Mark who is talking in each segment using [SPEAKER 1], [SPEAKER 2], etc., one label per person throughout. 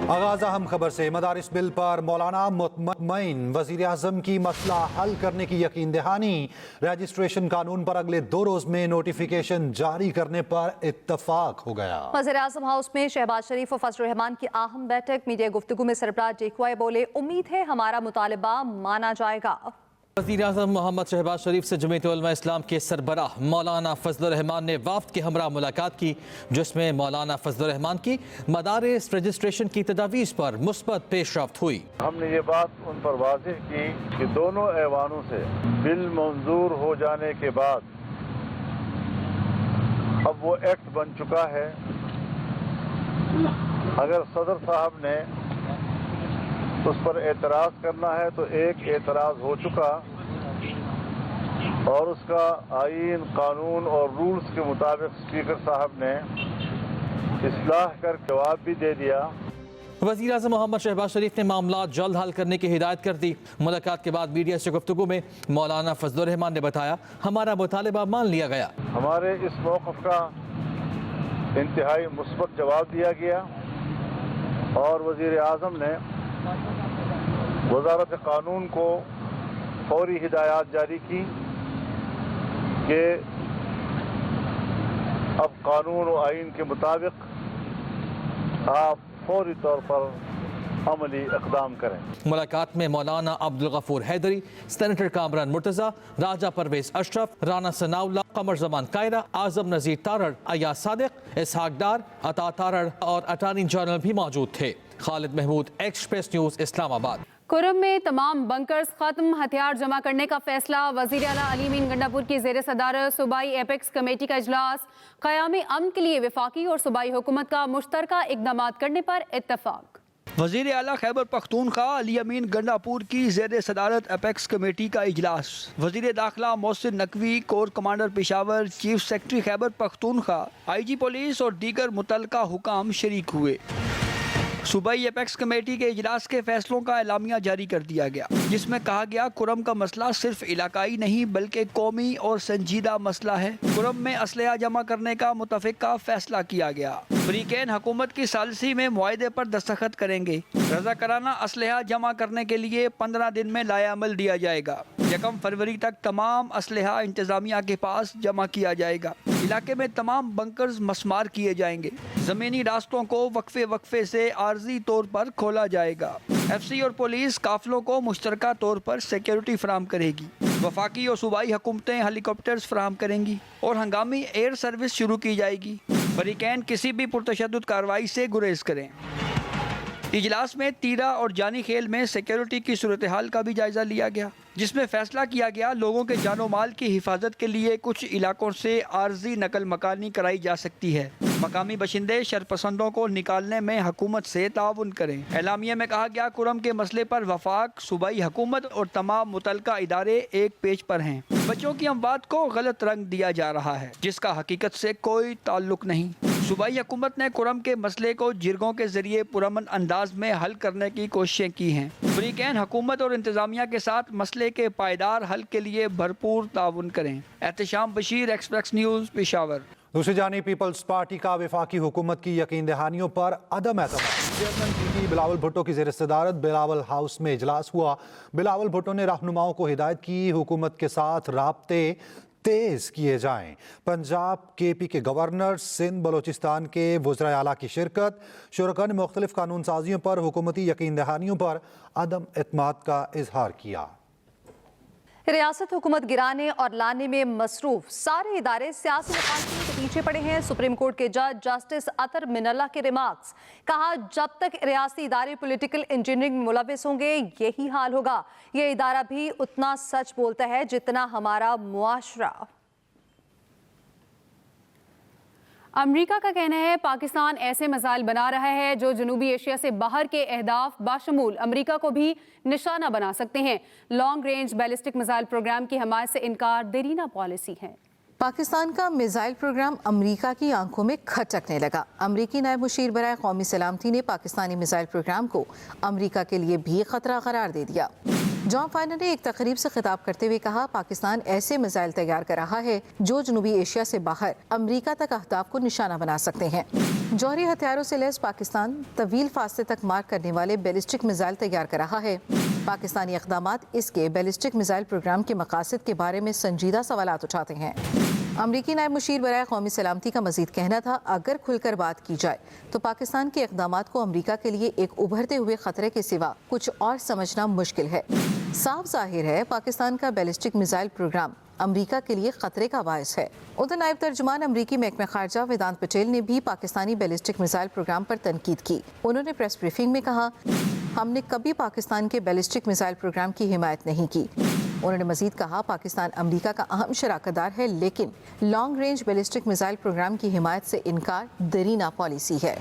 [SPEAKER 1] आगाज अहम खबर से मदारिस बिल पर मौलाना मुतमईन वजीर आजम की मसला हल करने की यकीन दहानी। रजिस्ट्रेशन कानून पर अगले 2 रोज में नोटिफिकेशन जारी करने पर इत्तफाक हो गया।
[SPEAKER 2] वजीर आजम हाउस में शहबाज शरीफ और फजल रहमान की अहम बैठक। मीडिया गुफ्तगू में सरबराह जेक्वाई बोले, उम्मीद है हमारा मुतालबा माना जाएगा।
[SPEAKER 3] वज़ीर आज़म मोहम्मद शहबाज शरीफ से जमीयत उलमा इस्लाम के सरबराह मौलाना फजल रहमान ने वफ़द के हमरा मुलाकात की, जिसमें मौलाना फजल रहमान की मदारिस रजिस्ट्रेशन की तजावीज़ पर मुस्बत पेशरफ्त हुई।
[SPEAKER 4] हमने ये बात उन पर वाज़ेह की कि दोनों ऐवानों से बिल मंजूर हो जाने के बाद अब वो एक्ट बन चुका है। अगर सदर साहब ने उस पर एतराज़ करना है तो एक एतराज़ हो चुका और उसका आईन, कानून और रूल्स के मुताबिक स्पीकर साहब ने इस्लाह कर जवाब भी दे दिया।
[SPEAKER 3] वज़ीर आज़म मोहम्मद शहबाज शरीफ ने मामला जल्द हल करने की हिदायत कर दी। मुलाकात के बाद मीडिया से गुफ्तगू में मौलाना फजल रहमान ने बताया, हमारा मुतालबा मान लिया गया।
[SPEAKER 4] हमारे इस मौक़िफ़ का इंतहाई मुस्बत जवाब दिया गया और वज़ीर आज़म ने वज़ारत कानून को फौरी हिदायत जारी की कि अब कानून और आइन के मुताबिक आप फौरी तौर पर अमली इक़दाम करें।
[SPEAKER 3] मुलाकात में मौलाना अब्दुल गफूर हैदरी, सेनेटर कामरान मुर्तज़ा, राजा परवेज अशरफ, राना सनाउल्लाह, कमर जमान कायरा, आजम नज़ीर तारड़, अय्याज सादिक, इसहाक डार, अता तारड़ और अटॉर्नी जनरल भी मौजूद थे। Khalid Mahmood, Express News, Islamabad.
[SPEAKER 5] कुरम में तमाम बंकर्स खत्म, हथियार जमा करने का फैसला। वज़ीर आला अली अमीन गंडापुर की ज़ेर सदारत सूबाई एपेक्स कमेटी का इजलास। क़याम अमन के लिए वफाकी और सूबाई हुकूमत का मुश्तरका इक़दामात करने पर इत्तफाक।
[SPEAKER 6] वज़ीर आला खैबर पख्तूनख्वा अली अमीन गंडापुर की ज़ेर सदारत एपेक्स कमेटी का इजलास। वज़ीर दाखिला Mohsin Naqvi, core commander Peshawar, chief secretary Khyber Pakhtunkhwa, IG police और दीगर मुतल्लका हुकाम शरीक हुए। सूबाई एपेक्स कमेटी के इजलास के फैसलों का एलामिया जारी कर दिया गया, जिसमें कहा गया कुरम का मसला सिर्फ इलाकाई नहीं बल्कि कौमी और संजीदा मसला है। कुरम में असलहा जमा करने का मुतफ़िका फैसला किया गया। फ्रीकैन हुकूमत की सालिसी में मुआहदे पर दस्तखत करेंगे। रज़ाकाराना असलहा जमा करने के लिए 15 दिन में लायामल दिया जाएगा। 1 फरवरी तक तमाम असलहा इंतज़ामिया के पास जमा किया जाएगा। इलाके में तमाम बंकर्स मस्मार किए जाएंगे। ज़मीनी रास्तों को वक्फे वक्फे से आर्जी तौर पर खोला जाएगा। FC और पुलिस काफिलों को मुश्तरका तौर पर सिक्योरिटी फराहम करेगी। वफाकी और सूबाई हुकूमतें हेलीकॉप्टर्स फराहम करेंगी और हंगामी एयर सर्विस शुरू की जाएगी। फरीकैन किसी भी पुरतशद्दुद कार्रवाई से गुरेज करें। इजलास में तीरा और जानी खेल में सिक्योरिटी की सूरत हाल का भी जायजा लिया गया, जिसमें फैसला किया गया लोगों के जानो माल की हिफाजत के लिए कुछ इलाकों से आर्जी नकल मकानी कराई जा सकती है। मकामी बशिंदे शरपसंदों को निकालने में हुकूमत से ताउन करें। एलामिया में कहा गया कुरम के मसले पर वफाक, सूबाई हुकूमत और तमाम मुतल्लका इदारे एक पेज पर हैं। बच्चों की अमवात को गलत रंग दिया जा रहा है, जिसका हकीकत से कोई ताल्लुक नहीं। सूबाई हुकूमत ने कुरम के मसले को जिरगों के जरिए पुरअमन अंदाज में हल करने की कोशिशें की हैं। फ्रीकैन हुकूमत और इंतजामिया के साथ मसले के पायदार हल के लिए भरपूर ताउन करें। Ehtesham Bashir, express news, Peshawar.
[SPEAKER 1] दूसरी जानिब पीपल्स पार्टी का वफाकी हुकूमत की यकीन दहानियों पर अदम एतमाद। चेयरमैन पीटी बिलावल भुट्टो की ज़ेर सदारत बिलावल हाउस में इजलास हुआ। बिलावल भुट्टो ने रहनुमाओं को हिदायत की हुकूमत के साथ राब्ते तेज किए जाएं। पंजाब KP के गवर्नर, सिंध बलोचिस्तान के वज़राए आला की शिरकत। शुरका ने मुख्तलिफ कानून साजियों पर हुकूमती यकीन दहानियों पर अदम एतमाद का इजहार किया।
[SPEAKER 2] रियासत हुकूमत गिराने और लाने में मसरूफ सारे इदारे सियासी मुखालफिन के पीछे पड़े हैं। सुप्रीम कोर्ट के जज जस्टिस अतर मिनल्ला के रिमार्क्स। कहा, जब तक रियासती इदारे पॉलिटिकल इंजीनियरिंग में मुलविस होंगे यही हाल होगा। ये इदारा भी उतना सच बोलता है जितना हमारा मुआशरा।
[SPEAKER 5] अमेरिका का कहना है पाकिस्तान ऐसे मिसाइल बना रहा है जो जनूबी एशिया से बाहर के अहदाफ बाशमूल अमेरिका को भी निशाना बना सकते हैं। Long range ballistic missile programme की हमायत से इनकार देरीना पॉलिसी है।
[SPEAKER 7] पाकिस्तान का मिसाइल प्रोग्राम अमेरिका की आंखों में खटकने लगा। अमेरिकी नायब मुशीर बराए कौमी सलामती ने पाकिस्तानी मिसाइल प्रोग्राम को अमेरिका के लिए भी खतरा करार दे दिया। जॉन फाइनर ने एक तकरीब से खिताब करते हुए कहा, पाकिस्तान ऐसे मिसाइल तैयार कर रहा है जो जनूबी एशिया से बाहर अमेरिका तक अहदाफ को निशाना बना सकते हैं। जौहरी हथियारों से लैस पाकिस्तान तवील फासले तक मार करने वाले बैलिस्टिक मिसाइल तैयार कर रहा है। पाकिस्तानी इक़दामात इसके बैलिस्टिक मिसाइल प्रोग्राम के मकासद के बारे में संजीदा सवालात उठाते हैं। अमरीकी नायब मुशीर बराए कौमी सलामती का मजीद कहना था, अगर खुलकर बात की जाए तो पाकिस्तान के इक़दामात को अमरीका के लिए एक उभरते हुए खतरे के सिवा कुछ और समझना मुश्किल है। साफ जाहिर है पाकिस्तान का बैलिस्टिक मिसाइल प्रोग्राम अमरीका के लिए खतरे का बायस है। उधर नायब तर्जुमान अमरीकी महकमे खारजा वेदांत पटेल ने भी पाकिस्तानी बैलिस्टिक मिसाइल प्रोग्राम पर तनकीद की। उन्होंने प्रेस ब्रीफिंग में कहा, हमने कभी पाकिस्तान के बैलिस्टिक मिसाइल प्रोग्राम की हिमायत नहीं की। उन्होंने मजीद कहा, पाकिस्तान अमरीका का अहम शराकतदार है, लेकिन long range ballistic missile programme की हिमायत से इनकार दरीना पॉलिसी है।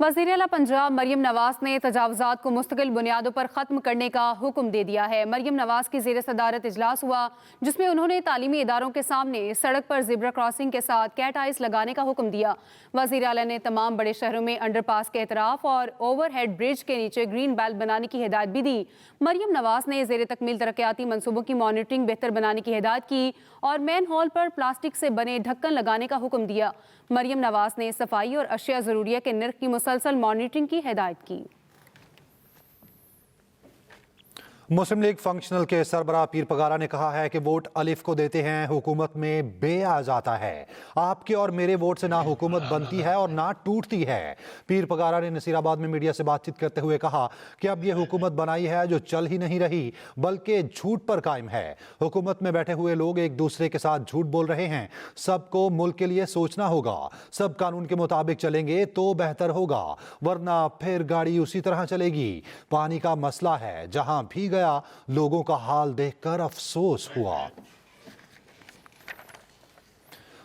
[SPEAKER 5] वज़ीर आला पंजाब मरियम नवाज ने तजावुज़ात को मुस्तकिल बुनियादों पर ख़त्म करने का हुक्म दे दिया है। मरियम नवाज की ज़ेर सदारत इजलास हुआ, जिसमें उन्होंने तालीमी इदारों के सामने सड़क पर ज़ेब्रा क्रॉसिंग के साथ कैट आइस लगाने का हुक्म दिया। वज़ीर आला ने तमाम बड़े शहरों में अंडरपास के एतराफ़ और ओवरहेड ब्रिज के नीचे ग्रीन बेल्ट बनाने की हिदायत भी दी। मरियम नवाज ने ज़ेर तकमील तरक्याती मनसूबों की मॉनिटरिंग बेहतर बनाने की हिदायत की और मैन होल पर प्लास्टिक से बने ढक्कन लगाने का हुक्म दिया। मरियम नवाज ने सफाई और अशिया ज़रूरिया के नर्ख की मुसलसल मॉनिटरिंग की हिदायत की।
[SPEAKER 1] मुस्लिम लीग फंक्शनल के सरबराह पीर पगारा ने कहा है कि वोट अलिफ को देते हैं, हुकूमत में बे आ जाता है। आपके और मेरे वोट से ना हुकूमत बनती है और ना टूटती है। पीर पगारा ने नसीराबाद में मीडिया से बातचीत करते हुए कहा कि अब ये हुकूमत बनाई है जो चल ही नहीं रही बल्कि झूठ पर कायम है। हुकूमत में बैठे हुए लोग एक दूसरे के साथ झूठ बोल रहे हैं। सबको मुल्क के लिए सोचना होगा। सब कानून के मुताबिक चलेंगे तो बेहतर होगा, वरना फिर गाड़ी उसी तरह चलेगी। पानी का मसला है, जहां भी लोगों का हाल देखकर अफसोस हुआ।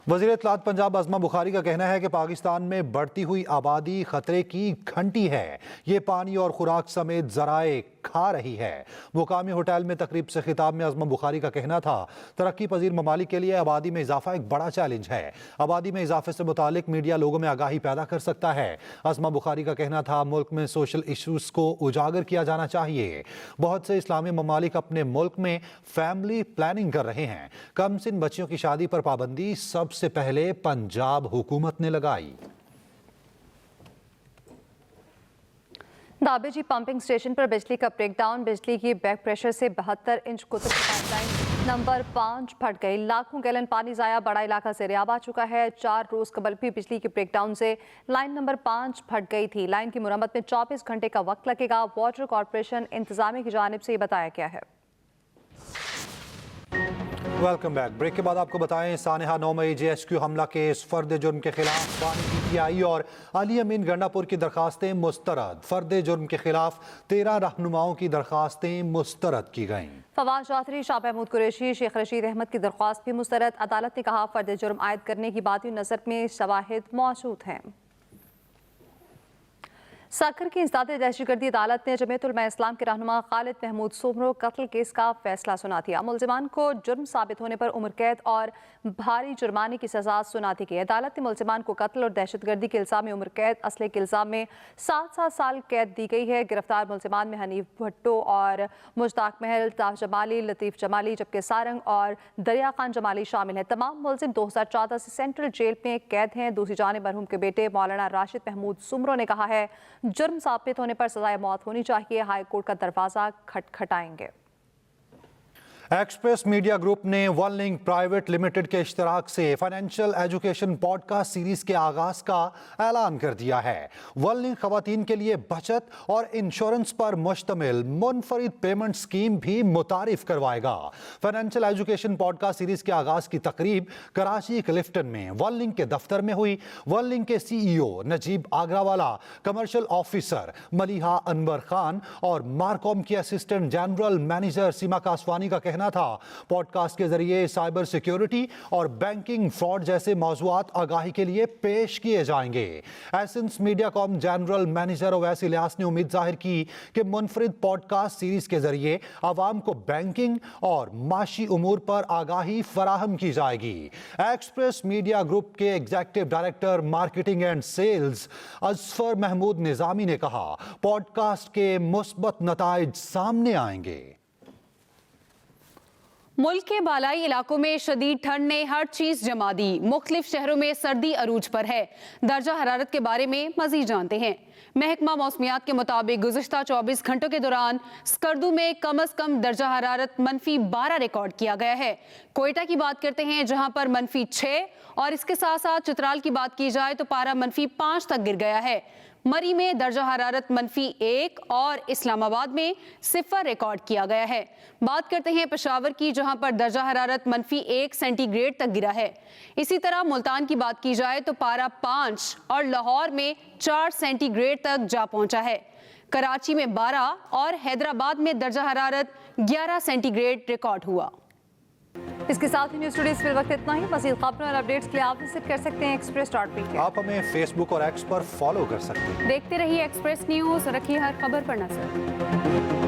[SPEAKER 1] वज़ीर इत्तलात पंजाब अज़मा बुखारी का कहना है कि पाकिस्तान में बढ़ती हुई आबादी खतरे की घंटी है। ये पानी और खुराक समेत ज़राए खा रही है। मुकामी होटल में तकरीब से खिताब में अज़मा बुखारी का कहना था, तरक्की पजीर ममालिक के लिए आबादी में इजाफा एक बड़ा चैलेंज है। आबादी में इजाफे से मुतालिक मीडिया लोगों में आगाही पैदा कर सकता है। अज़मा बुखारी का कहना था, मुल्क में सोशल इशूज़ को उजागर किया जाना चाहिए। बहुत से इस्लामी ममालिक अपने मुल्क में फैमिली प्लानिंग कर रहे हैं। कम सिन बच्चियों की शादी पर पाबंदी सबसे पहले पंजाब हुकूमत ने लगाई।
[SPEAKER 2] दाबेजी पंपिंग स्टेशन पर बिजली का ब्रेकडाउन, बिजली की बैक प्रेशर से 72 इंच कुतुब की पाइपलाइन नंबर 5 फट गई। लाखों गैलन पानी जाया, बड़ा इलाका से रियाब आ चुका है। 4 रोज कबल भी बिजली के ब्रेकडाउन से लाइन नंबर 5 फट गई थी। लाइन की मुरम्मत में 24 घंटे का वक्त लगेगा। वाटर कॉर्पोरेशन इंतजामिया की जानिब से बताया गया है।
[SPEAKER 1] Welcome back. ब्रेक के बाद आपको बताएं, सानेहा 9 मई JHQ हमला केस, फर्द जुर्म के खिलाफ बानी PTI और अली अमीन गंडापुर की दरखास्तें मुस्तरद। फर्द जुर्म के खिलाफ 13 रहनुमाओं की दरखास्तें मुस्तरद की गईं।
[SPEAKER 2] फवाद चौधरी, शाह महमूद कुरैशी, शेख रशीद अहमद की दरख्वास्त भी मुस्तरद। अदालत ने कहा, फर्द जुर्म आयद करने की बात नज़र में शवाहिद मौजूद हैं। साकर की इंसदादे दहशतगर्दी अदालत ने जमीयत उलमा इस्लाम के रहनुमा खालिद महमूद सुमरो कत्ल केस का फैसला सुना दिया। मुलजिमान को जुर्म साबित होने पर उम्र कैद और भारी जुर्माने की सजा सुना दी गई। अदालत ने मुलजिमान को कत्ल और दहशतगर्दी के इल्जाम में उम्र कैद, असले के इल्जाम में 7 साल कैद दी गई है। गिरफ्तार मुलजिमान में हनीफ भट्टो और मुश्ताक महल, ताफ जमाली, लतीफ़ जमाली, जबकि सारंग और दरिया खान जमाली शामिल हैं। तमाम मुलजिम 2014 से सेंट्रल जेल में कैद हैं। दूसरी जानिब मरहूम के बेटे मौलाना राशिद महमूद सुमरो ने कहा है, जुर्म साबित होने पर सजाए मौत होनी चाहिए। हाई कोर्ट का दरवाजा खटखटाएंगे।
[SPEAKER 1] एक्सप्रेस मीडिया ग्रुप ने वन लिंक प्राइवेट लिमिटेड के इश्तराक से फाइनेंशियल एजुकेशन पॉडकास्ट सीरीज के आगाज का ऐलान कर दिया है। वन लिंक खवातीन के लिए बचत और इंश्योरेंस पर मुश्तमिल मुनफरिद पेमेंट स्कीम भी मुतारिफ करवाएगा। फाइनेंशियल एजुकेशन पॉडकास्ट सीरीज के आगाज की तकरीब कराची क्लिफ्टन में वन लिंक के दफ्तर में हुई। वन लिंक के CEO Najeeb Agrawala, commercial officer Maliha Anwar Khan और मारकॉम की assistant general manager Seema Kaswani का कहना था, पॉडकास्ट के जरिए साइबर सिक्योरिटी और बैंकिंग फ्रॉड जैसे मौज़ूआत आगाही के लिए पेश किए जाएंगे। Essence Mediacom general manager Owais Ilyas ने उम्मीद जाहिर की कि मुनफरिद पॉडकास्ट सीरीज के जरिए आवाम को बैंकिंग और माशी उमूर पर आगाही फराहम की जाएगी। एक्सप्रेस मीडिया ग्रुप के executive director marketing and sales Azfar Mahmood Nizami ने कहा, पॉडकास्ट के मुस्बत नताइज सामने आएंगे।
[SPEAKER 5] मुल्क के बालाई इलाकों में शदीद ठंड ने हर चीज जमा दी। मुख्तलिफ शहरों में सर्दी अरूज पर है। दर्जा हरारत के बारे में मजीद जानते हैं। महकमा मौसमियात के मुताबिक गुज़िश्ता 24 घंटों के दौरान स्कर्दू में कम अज कम दर्जा हरारत -12 रिकॉर्ड किया गया है। कोयटा की बात करते हैं जहां पर -6 और इसके साथ साथ चित्राल की बात की जाए तो पारा -5 तक गिर गया है। मरी में दर्जा हरारत -1 और इस्लामाबाद में 0 रिकॉर्ड किया गया है। बात करते हैं पेशावर की जहां पर दर्जा हरारत -1 सेंटीग्रेड तक गिरा है। इसी तरह मुल्तान की बात की जाए तो पारा 5 और लाहौर में 4 सेंटीग्रेड तक जा पहुंचा है। कराची में 12 और हैदराबाद में दर्जा हरारत 11 सेंटीग्रेड रिकॉर्ड हुआ।
[SPEAKER 2] इसके साथ ही न्यूज़ टुडे इस वक्त इतना ही। मज़ीद खबरों और अपडेट्स के लिए आप विजिट कर सकते हैं express.pk।
[SPEAKER 1] आप हमें फेसबुक और एक्स पर फॉलो कर सकते हैं।
[SPEAKER 5] देखते रहिए एक्सप्रेस न्यूज़, रखिए हर खबर पर नजर।